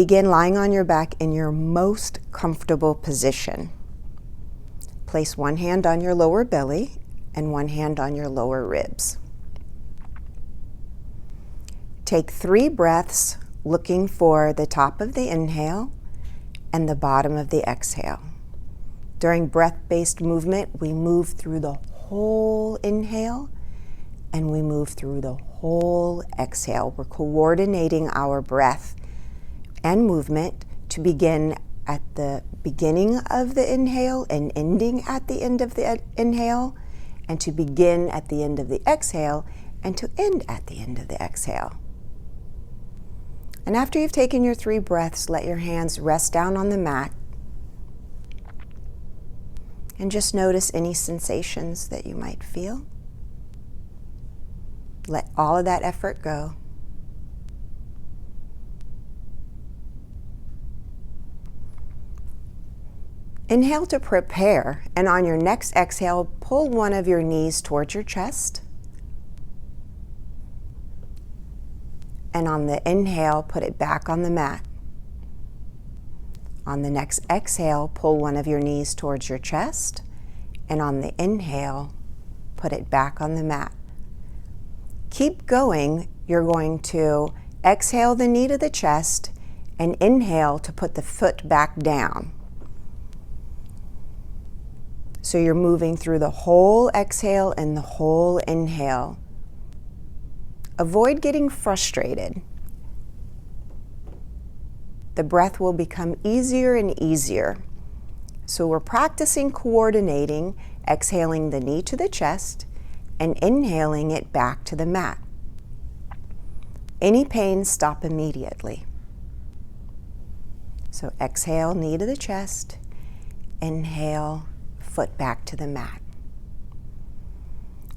Begin lying on your back in your most comfortable position. Place one hand on your lower belly and one hand on your lower ribs. Take 3 breaths looking for the top of the inhale and the bottom of the exhale. During breath-based movement, we move through the whole inhale and we move through the whole exhale. We're coordinating our breath and movement to begin at the beginning of the inhale and ending at the end of the inhale, and to begin at the end of the exhale and to end at the end of the exhale. And after you've taken your 3 breaths, let your hands rest down on the mat and just notice any sensations that you might feel. Let all of that effort go. Inhale to prepare, and on your next exhale, pull one of your knees towards your chest. And on the inhale, put it back on the mat. On the next exhale, pull one of your knees towards your chest. And on the inhale, put it back on the mat. Keep going. You're going to exhale the knee to the chest and inhale to put the foot back down. So you're moving through the whole exhale and the whole inhale. Avoid getting frustrated. The breath will become easier and easier. So we're practicing coordinating, exhaling the knee to the chest and inhaling it back to the mat. Any pain, stop immediately. So exhale, knee to the chest, inhale, foot back to the mat.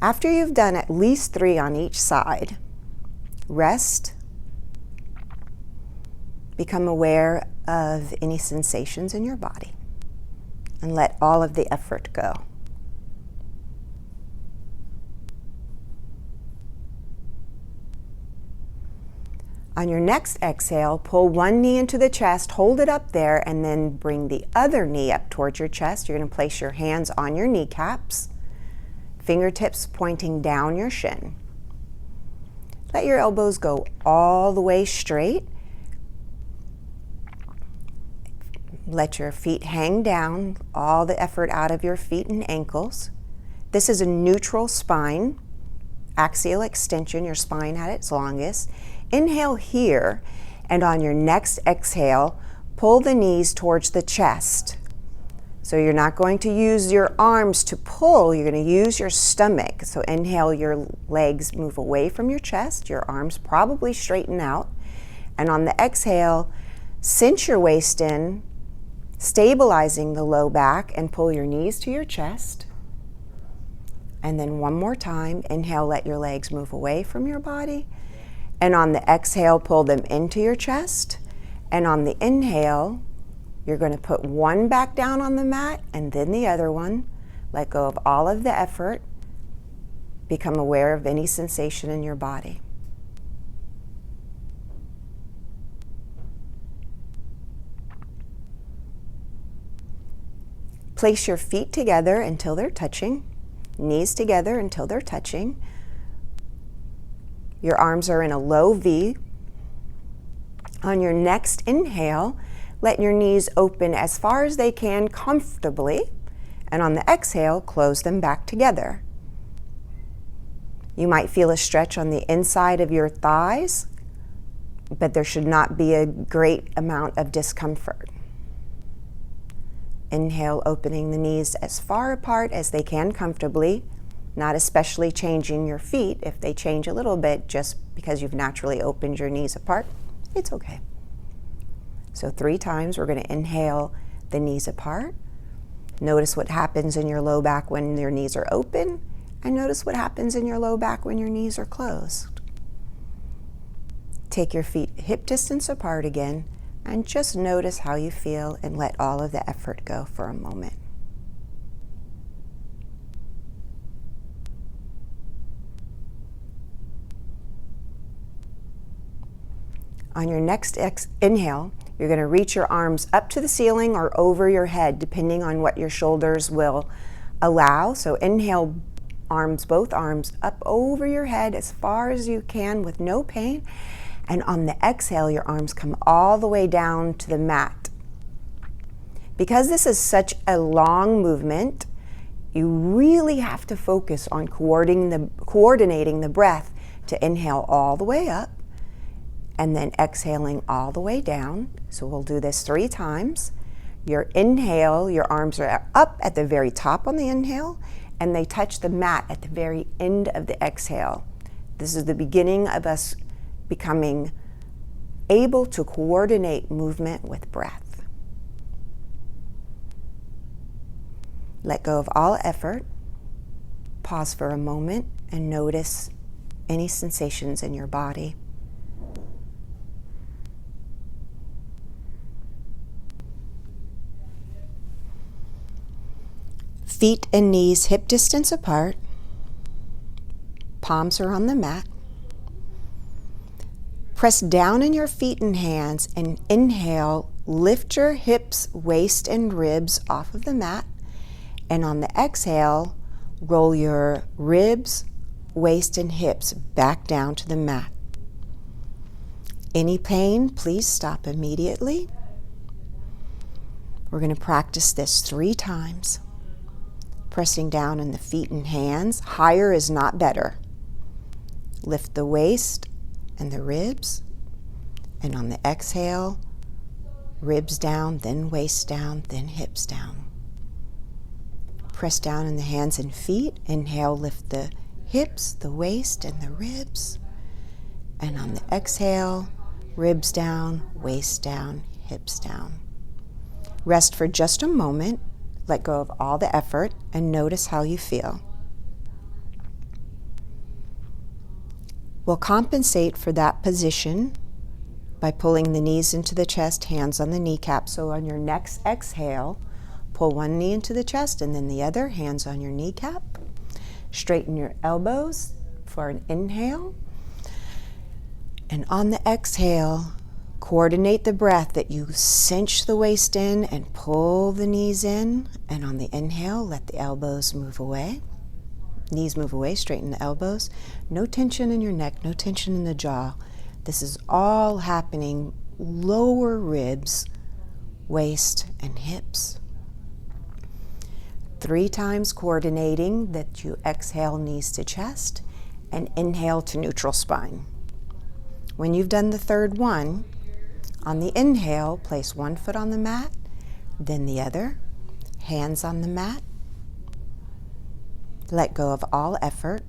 After you've done at least 3 on each side, rest. Become aware of any sensations in your body and let all of the effort go. On your next exhale, pull one knee into the chest, hold it up there, and then bring the other knee up towards your chest. You're going to place your hands on your kneecaps, fingertips pointing down your shin. Let your elbows go all the way straight. Let your feet hang down, all the effort out of your feet and ankles. This is a neutral spine, axial extension, your spine at its longest. Inhale here, and on your next exhale, pull the knees towards the chest. So you're not going to use your arms to pull, you're going to use your stomach. So inhale, your legs move away from your chest, your arms probably straighten out. And on the exhale, cinch your waist in, stabilizing the low back, and pull your knees to your chest. And then one more time, inhale, let your legs move away from your body. And on the exhale, pull them into your chest. And on the inhale, you're going to put one back down on the mat and then the other one. Let go of all of the effort. Become aware of any sensation in your body. Place your feet together until they're touching, knees together until they're touching. Your arms are in a low V. On your next inhale, let your knees open as far as they can comfortably, and on the exhale, close them back together. You might feel a stretch on the inside of your thighs, but there should not be a great amount of discomfort. Inhale, opening the knees as far apart as they can comfortably, not especially changing your feet. If they change a little bit just because you've naturally opened your knees apart, it's okay. So 3 times we're going to inhale the knees apart. Notice what happens in your low back when your knees are open, and notice what happens in your low back when your knees are closed. Take your feet hip distance apart again, and just notice how you feel and let all of the effort go for a moment. On your next inhale, You're going to reach your arms up to the ceiling or over your head, depending on what your shoulders will allow. So inhale, both arms up over your head as far as you can with no pain. And on the exhale, your arms come all the way down to the mat. Because this is such a long movement, you really have to focus on coordinating the breath to inhale all the way up and then exhaling all the way down. So we'll do this 3 times. Your inhale, your arms are up at the very top on the inhale, and they touch the mat at the very end of the exhale. This is the beginning of us becoming able to coordinate movement with breath. Let go of all effort. Pause for a moment and notice any sensations in your body. Feet and knees hip distance apart. Palms are on the mat. Press down in your feet and hands and inhale, lift your hips, waist, and ribs off of the mat. And on the exhale, roll your ribs, waist, and hips back down to the mat. Any pain, please stop immediately. We're going to practice this 3 times. Pressing down in the feet and hands. Higher is not better. Lift the waist and the ribs. And on the exhale, ribs down, then waist down, then hips down. Press down in the hands and feet. Inhale, lift the hips, the waist, and the ribs. And on the exhale, ribs down, waist down, hips down. Rest for just a moment. Let go of all the effort and notice how you feel. We'll compensate for that position by pulling the knees into the chest, hands on the kneecap. So on your next exhale, pull one knee into the chest and then the other, hands on your kneecap. Straighten your elbows for an inhale. And on the exhale, coordinate the breath that you cinch the waist in and pull the knees in. And on the inhale, let the elbows move away. Knees move away, straighten the elbows. No tension in your neck, no tension in the jaw. This is all happening lower ribs, waist, and hips. 3 times coordinating that you exhale knees to chest and inhale to neutral spine. When you've done the third one, on the inhale, place one foot on the mat, then the other, hands on the mat. Let go of all effort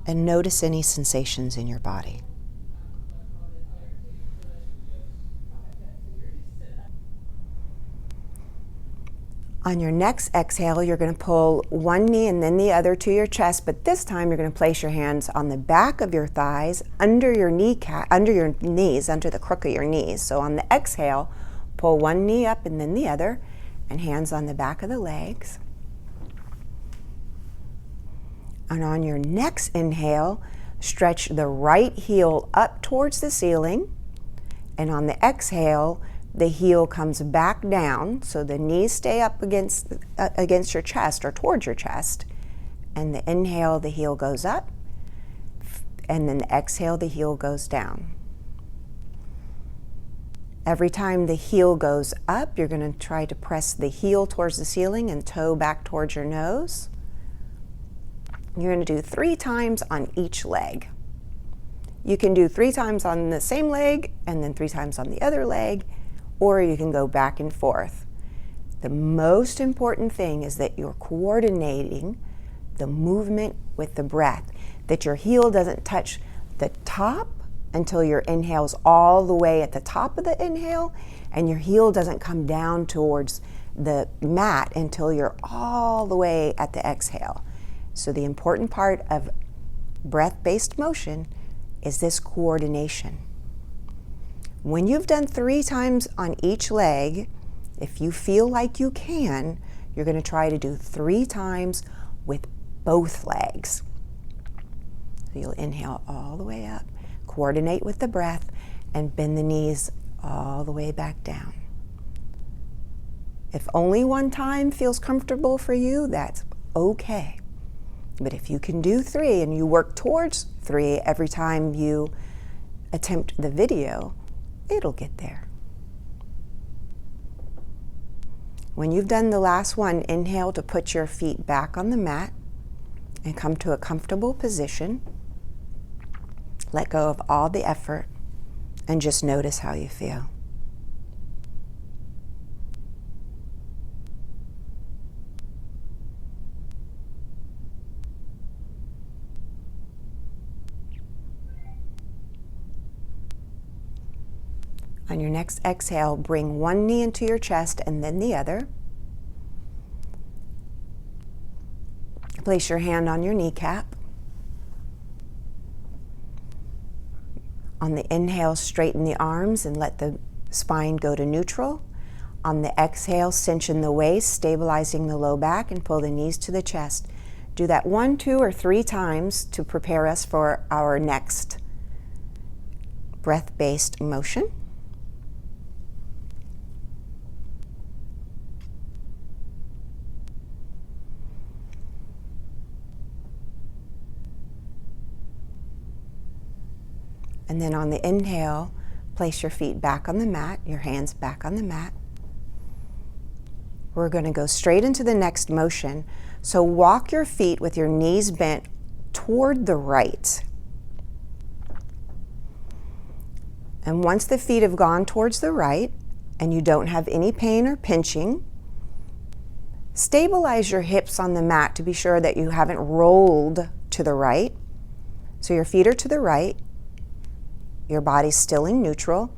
and notice any sensations in your body. On your next exhale, you're going to pull one knee and then the other to your chest, but this time you're going to place your hands on the back of your thighs, under your kneecap, under your knees, under the crook of your knees. So on the exhale, pull one knee up and then the other, and hands on the back of the legs. And on your next inhale, stretch the right heel up towards the ceiling, and on the exhale, the heel comes back down, so the knees stay up against your chest or towards your chest. And the inhale, the heel goes up, and then the exhale, the heel goes down. Every time the heel goes up, you're going to try to press the heel towards the ceiling and toe back towards your nose. You're going to do 3 times on each leg. You can do 3 times on the same leg and then 3 times on the other leg, or you can go back and forth. The most important thing is that you're coordinating the movement with the breath, that your heel doesn't touch the top until your inhale's all the way at the top of the inhale, and your heel doesn't come down towards the mat until you're all the way at the exhale. So the important part of breath-based motion is this coordination. When you've done 3 times on each leg, if you feel like you can, you're going to try to do 3 times with both legs. So you'll inhale all the way up, coordinate with the breath, and bend the knees all the way back down. If only one time feels comfortable for you, that's okay. But if you can do 3 and you work towards 3 every time you attempt the video, it'll get there. When you've done the last one, inhale to put your feet back on the mat and come to a comfortable position. Let go of all the effort and just notice how you feel. On your next exhale, bring one knee into your chest and then the other. Place your hand on your kneecap. On the inhale, straighten the arms and let the spine go to neutral. On the exhale, cinch in the waist, stabilizing the low back, and pull the knees to the chest. Do that 1, 2, or 3 times to prepare us for our next breath-based motion. And then on the inhale, place your feet back on the mat, your hands back on the mat. We're going to go straight into the next motion. So walk your feet with your knees bent toward the right. And once the feet have gone towards the right and you don't have any pain or pinching, stabilize your hips on the mat to be sure that you haven't rolled to the right. So your feet are to the right. Your body's still in neutral.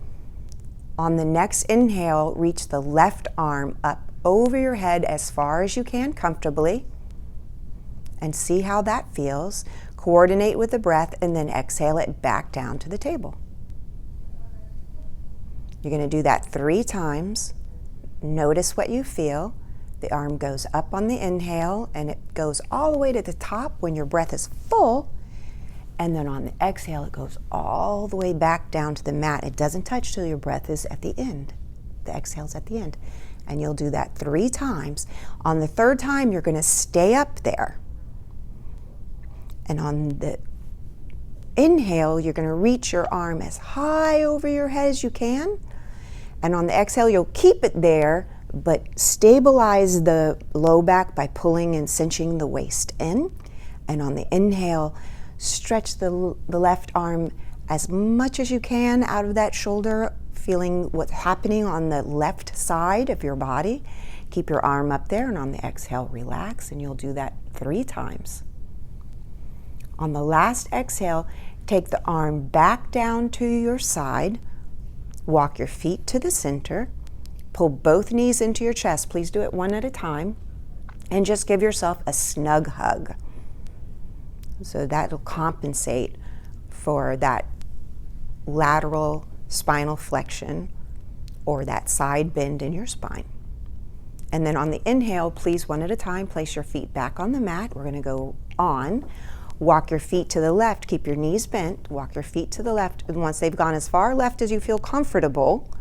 On the next inhale, reach the left arm up over your head as far as you can comfortably and see how that feels. Coordinate with the breath and then exhale it back down to the table. You're going to do that 3 times. Notice what you feel. The arm goes up on the inhale and it goes all the way to the top when your breath is full. And then on the exhale, it goes all the way back down to the mat. It doesn't touch till your breath is at the end. The exhale's at the end. And you'll do that 3 times. On the 3rd time, you're going to stay up there. And on the inhale, you're going to reach your arm as high over your head as you can. And on the exhale, you'll keep it there, but stabilize the low back by pulling and cinching the waist in. And on the inhale, stretch the left arm as much as you can out of that shoulder, feeling what's happening on the left side of your body. Keep your arm up there, and on the exhale, relax, and you'll do that 3 times. On the last exhale, take the arm back down to your side, walk your feet to the center, pull both knees into your chest. Please do it 1 at a time, and just give yourself a snug hug. So that'll compensate for that lateral spinal flexion or that side bend in your spine. And then on the inhale, please 1 at a time, place your feet back on the mat. We're going to go on. Walk your feet to the left. Keep your knees bent. Walk your feet to the left. And once they've gone as far left as you feel comfortable,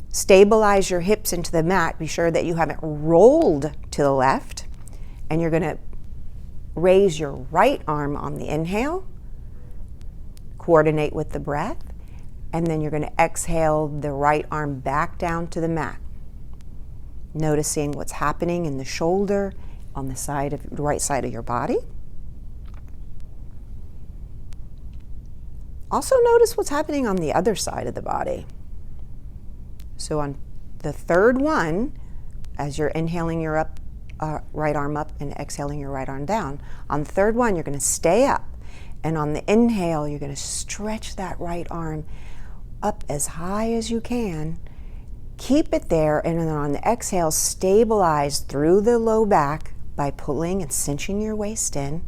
stabilize your hips into the mat. Be sure that you haven't rolled to the left. And you're going to raise your right arm on the inhale, coordinate with the breath, and then you're going to exhale the right arm back down to the mat. Noticing what's happening in the shoulder on the side of the right side of your body. Also notice what's happening on the other side of the body. So on the 3rd one, as you're inhaling your right arm up and exhaling your right arm down. On the 3rd one, you're going to stay up. And on the inhale, you're going to stretch that right arm up as high as you can. Keep it there. And then on the exhale, stabilize through the low back by pulling and cinching your waist in.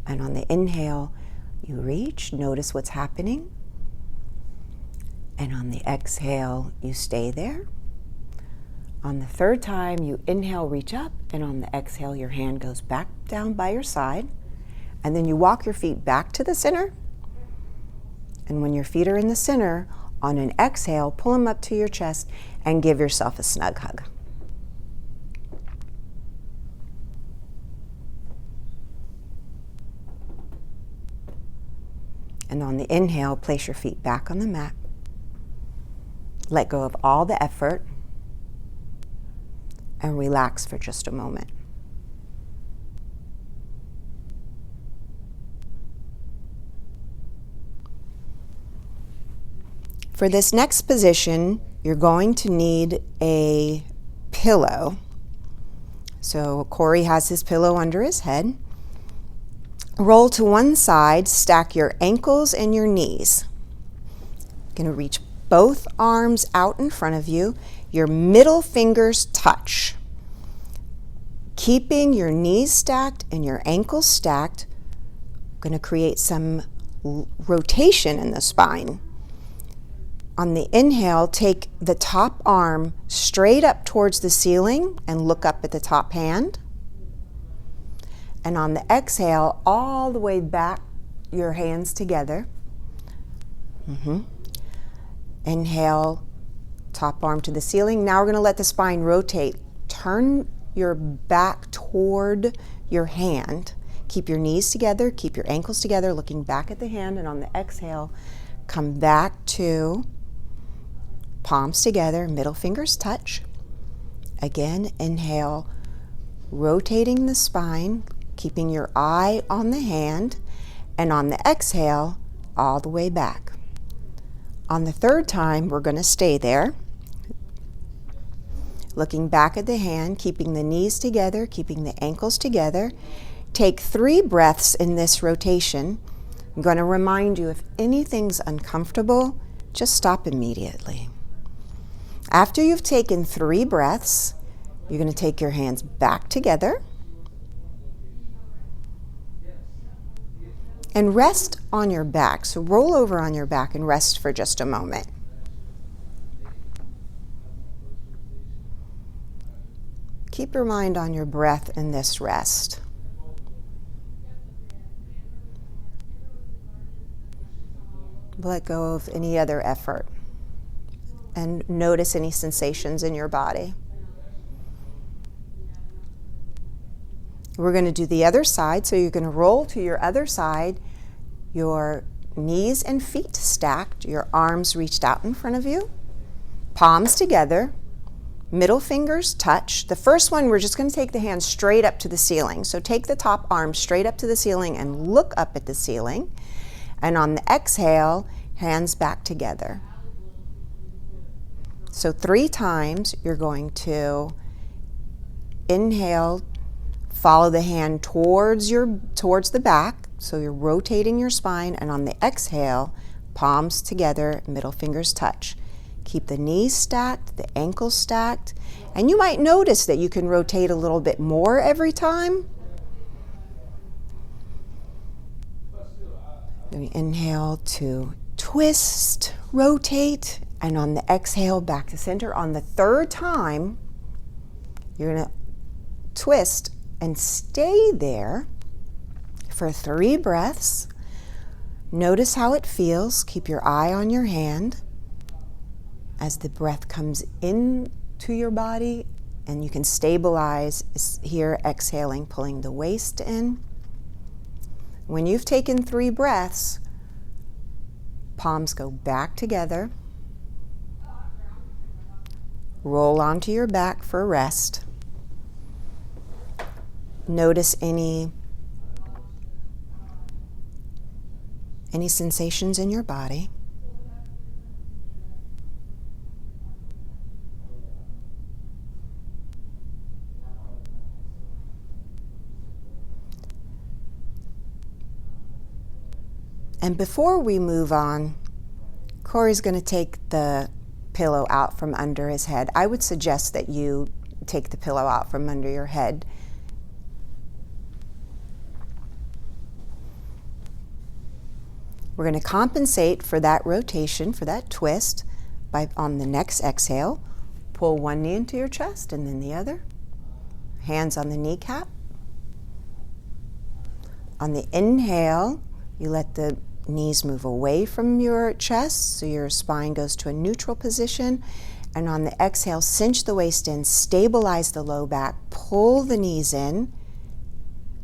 And on the inhale, you reach. Notice what's happening. And on the exhale, you stay there. On the 3rd time, you inhale, reach up, and on the exhale, your hand goes back down by your side. And then you walk your feet back to the center. And when your feet are in the center, On an exhale, pull them up to your chest and give yourself a snug hug. And on the inhale, place your feet back on the mat. Let go of all the effort and relax for just a moment. For this next position, you're going to need a pillow. So Corey has his pillow under his head. Roll to one side, stack your ankles and your knees. You're going to reach both arms out in front of you. Your middle fingers touch. Keeping your knees stacked and your ankles stacked, going to create some rotation in the spine. On the inhale, take the top arm straight up towards the ceiling and look up at the top hand. And on the exhale, all the way back, your hands together. Inhale, top arm to the ceiling. Now we're going to let the spine rotate. Turn your back toward your hand. Keep your knees together, keep your ankles together, looking back at the hand. And on the exhale, come back to palms together, middle fingers touch. Again, inhale, rotating the spine, keeping your eye on the hand, and on the exhale, all the way back. On the third time, we're going to stay there, looking back at the hand, keeping the knees together, keeping the ankles together. Take 3 breaths in this rotation. I'm going to remind you, if anything's uncomfortable, just stop immediately. After you've taken 3 breaths, you're going to take your hands back together and rest on your back. So roll over on your back and rest for just a moment. Keep your mind on your breath in this rest. Let go of any other effort and notice any sensations in your body. We're going to do the other side, so you're going to roll to your other side, your knees and feet stacked, your arms reached out in front of you, palms together, middle fingers touch. The first one, we're just going to take the hands straight up to the ceiling. So take the top arm straight up to the ceiling and look up at the ceiling. And on the exhale, hands back together. So 3 times, you're going to inhale, follow the hand towards the back, so you're rotating your spine, and on the exhale, palms together, middle fingers touch. Keep the knees stacked, the ankles stacked, and you might notice that you can rotate a little bit more every time. Then we inhale to twist, rotate, and on the exhale, back to center. On the third time, you're going to twist and stay there for 3 breaths. Notice how it feels. Keep your eye on your hand as the breath comes into your body, and you can stabilize here, exhaling, pulling the waist in. When you've taken 3 breaths, palms go back together. Roll onto your back for rest. Notice any sensations in your body. And before we move on, Corey's going to take the pillow out from under his head. I would suggest that you take the pillow out from under your head. We're going to compensate for that rotation, for that twist, by on the next exhale, pull one knee into your chest and then the other. Hands on the kneecap. On the inhale, you let the Knees move away from your chest, so your spine goes to a neutral position. And on the exhale, cinch the waist in, stabilize the low back, pull the knees in.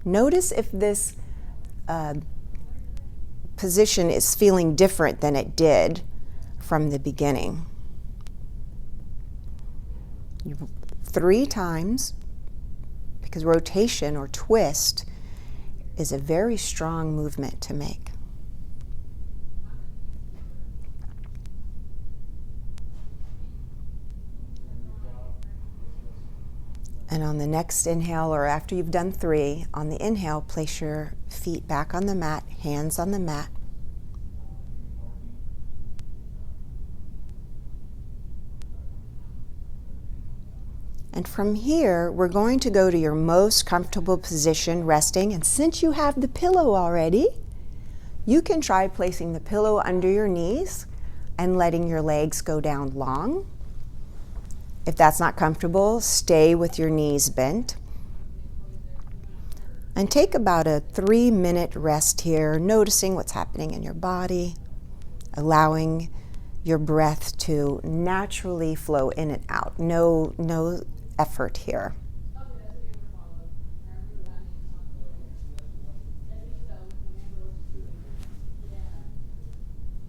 Notice if this position is feeling different than it did from the beginning. 3 times, because rotation or twist is a very strong movement to make. And on the next inhale, or after you've done 3, on the inhale, place your feet back on the mat, hands on the mat. And from here, we're going to go to your most comfortable position, resting. And since you have the pillow already, you can try placing the pillow under your knees and letting your legs go down long. If that's not comfortable, stay with your knees bent. And take about a 3-minute rest here, noticing what's happening in your body, allowing your breath to naturally flow in and out. No effort here.